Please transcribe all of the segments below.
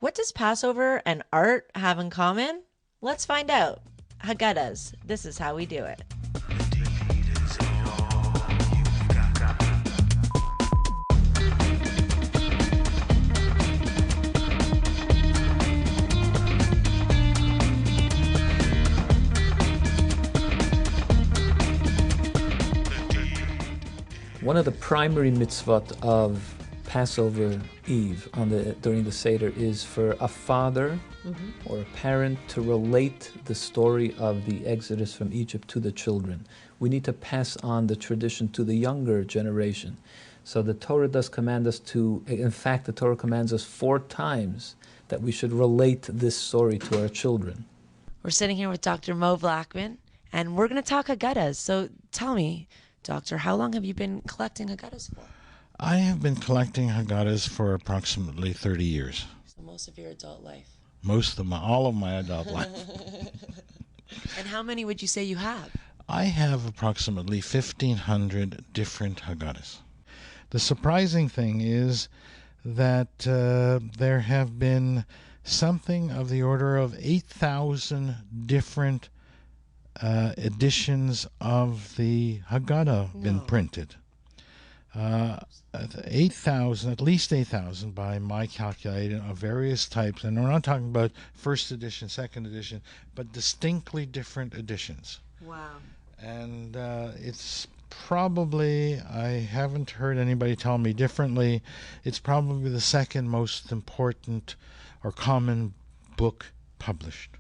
What does Passover and art have in common? Let's find out. Haggadahs. This is how we do it. One of the primary mitzvot of Passover Eve during the Seder is for a father or a parent to relate the story of the Exodus from Egypt to the children. We need to pass on the tradition to the younger generation. So the Torah does command us to, in fact, the Torah commands us 4 times that we should relate this story to our children. We're sitting here with Dr. Mo Blackman, and we're going to talk Haggadahs. So tell me, Doctor, how long have you been collecting Haggadahs for? I have been collecting Haggadahs for approximately 30 years. So most of your adult life. All of my adult life. And how many would you say you have? I have approximately 1,500 different Haggadahs. The surprising thing is that there have been something of the order of 8,000 different editions of the Haggadah been printed. 8,000, at least 8,000 by my calculating, of various types. And we're not talking about first edition, second edition, but distinctly different editions. Wow. And it's probably, I haven't heard anybody tell me differently, it's probably the second most important or common book published.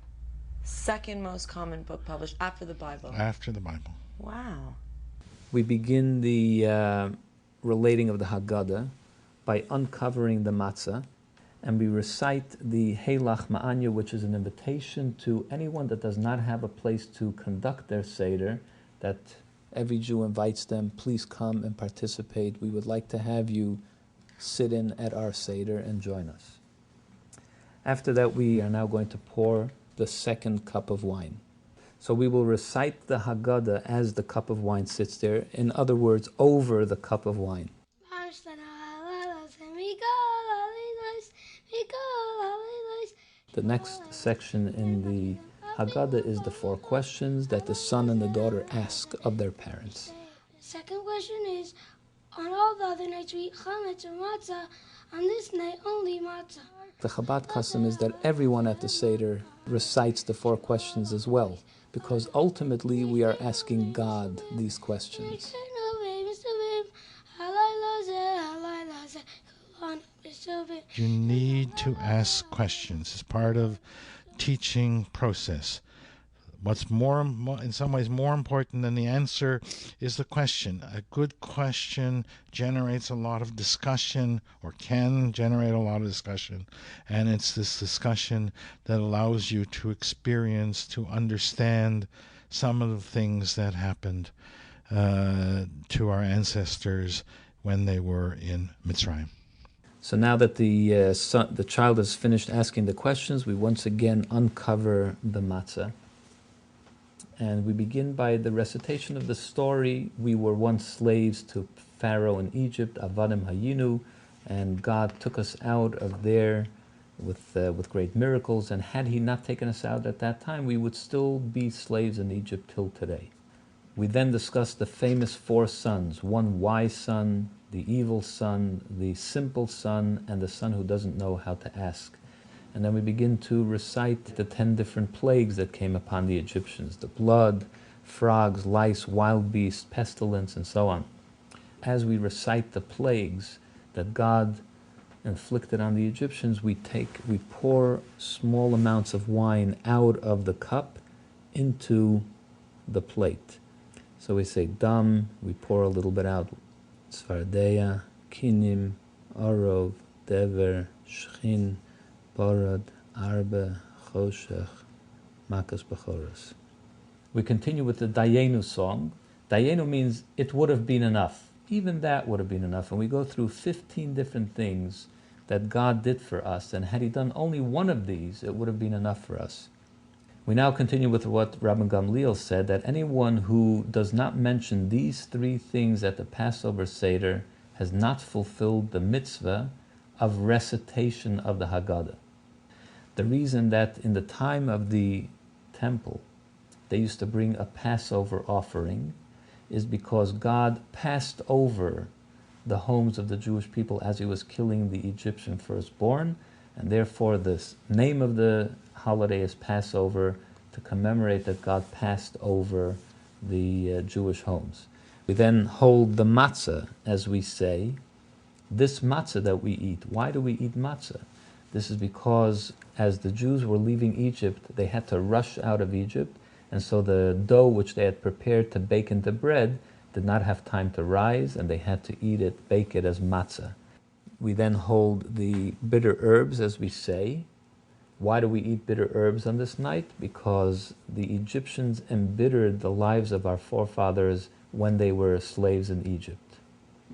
Second most common book published after the Bible. After the Bible. Wow. We begin the relating of the Haggadah by uncovering the matzah, and we recite the Heilach Ma'anya, which is an invitation to anyone that does not have a place to conduct their Seder, that every Jew invites them, please come and participate. We would like to have you sit in at our Seder and join us. After that, we are now going to pour the second cup of wine. So we will recite the Haggadah as the cup of wine sits there, in other words, over the cup of wine. The next section in the Haggadah is the 4 questions that the son and the daughter ask of their parents. The second question is, on all the other nights we eat chametz or matzah, on this night only matzah. The Chabad custom is that everyone at the Seder recites the 4 questions as well, because ultimately we are asking God these questions. You need to ask questions. It's part of teaching process. What's in some ways more important than the answer is the question. A good question generates a lot of discussion, or can generate a lot of discussion, and it's this discussion that allows you to experience, to understand some of the things that happened to our ancestors when they were in Mitzrayim. So now that the child has finished asking the questions, we once again uncover the matzah. And we begin by the recitation of the story. We were once slaves to Pharaoh in Egypt, Avadim Hayinu, and God took us out of there with great miracles. And had He not taken us out at that time, we would still be slaves in Egypt till today. We then discussed the famous 4 sons, one wise son, the evil son, the simple son, and the son who doesn't know how to ask. And then we begin to recite the 10 different plagues that came upon the Egyptians, the blood, frogs, lice, wild beasts, pestilence, and so on. As we recite the plagues that God inflicted on the Egyptians, we pour small amounts of wine out of the cup into the plate. So we say dam, we pour a little bit out, tzvardeya, kinim, orov, dever, shchin, Barad, Arbe, Choshech, Makas Bechoros. We continue with the Dayenu song. Dayenu means it would have been enough. Even that would have been enough. And we go through 15 different things that God did for us. And had He done only one of these, it would have been enough for us. We now continue with what Rabbi Gamliel said, that anyone who does not mention these 3 things at the Passover Seder has not fulfilled the mitzvah of recitation of the Haggadah. The reason that in the time of the temple they used to bring a Passover offering is because God passed over the homes of the Jewish people as he was killing the Egyptian firstborn, and therefore the name of the holiday is Passover, to commemorate that God passed over the Jewish homes. We then hold the matzah, as we say. This matzah that we eat, why do we eat matzah? This is because as the Jews were leaving Egypt, they had to rush out of Egypt, and so the dough which they had prepared to bake into bread did not have time to rise, and they had to eat it, bake it as matzah. We then hold the bitter herbs, as we say. Why do we eat bitter herbs on this night? Because the Egyptians embittered the lives of our forefathers when they were slaves in Egypt.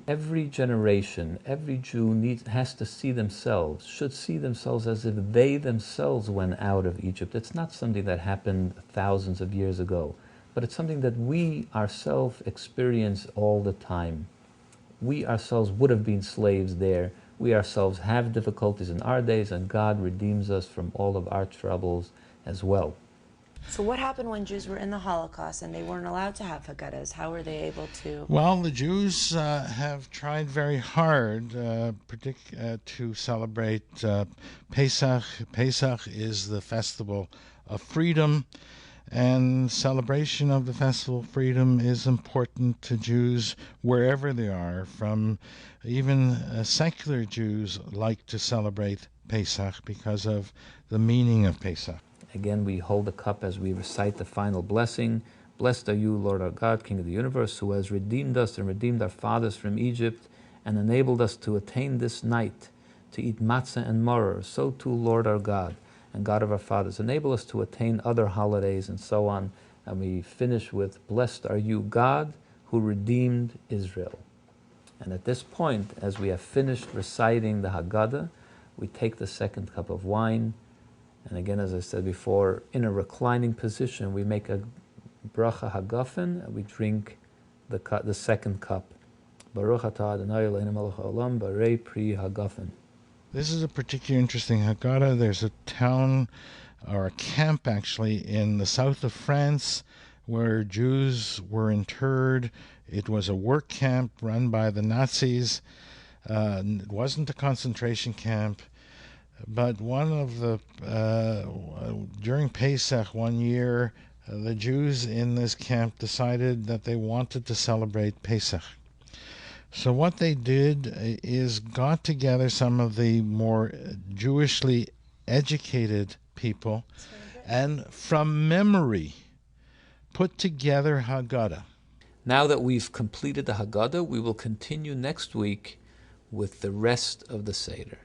Every generation, every Jew has to see themselves, should see themselves as if they themselves went out of Egypt. It's not something that happened thousands of years ago, but it's something that we ourselves experience all the time. We ourselves would have been slaves there. We ourselves have difficulties in our days, and God redeems us from all of our troubles as well. So what happened when Jews were in the Holocaust and they weren't allowed to have Haggadahs? How were they able to? Well, the Jews have tried very hard to celebrate Pesach. Pesach is the festival of freedom, and celebration of the festival of freedom is important to Jews wherever they are. From even secular Jews like to celebrate Pesach because of the meaning of Pesach. Again, we hold the cup as we recite the final blessing. Blessed are you, Lord our God, King of the universe, who has redeemed us and redeemed our fathers from Egypt and enabled us to attain this night to eat matzah and maror. So too, Lord our God and God of our fathers, enable us to attain other holidays and so on. And we finish with, blessed are you, God, who redeemed Israel. And at this point, as we have finished reciting the Haggadah, we take the second cup of wine. And again, as I said before, in a reclining position, we make a bracha hagafen, and we drink the second cup. Baruch atah Adonai Eloheinu melech haolam, barei pri hagafen. This is a particularly interesting Haggadah. There's a town, or a camp actually, in the south of France where Jews were interred. It was a work camp run by the Nazis. It wasn't a concentration camp. But one of the during Pesach one year, the Jews in this camp decided that they wanted to celebrate Pesach. So what they did is got together some of the more Jewishly educated people and from memory put together Haggadah. Now that we've completed the Haggadah, we will continue next week with the rest of the Seder.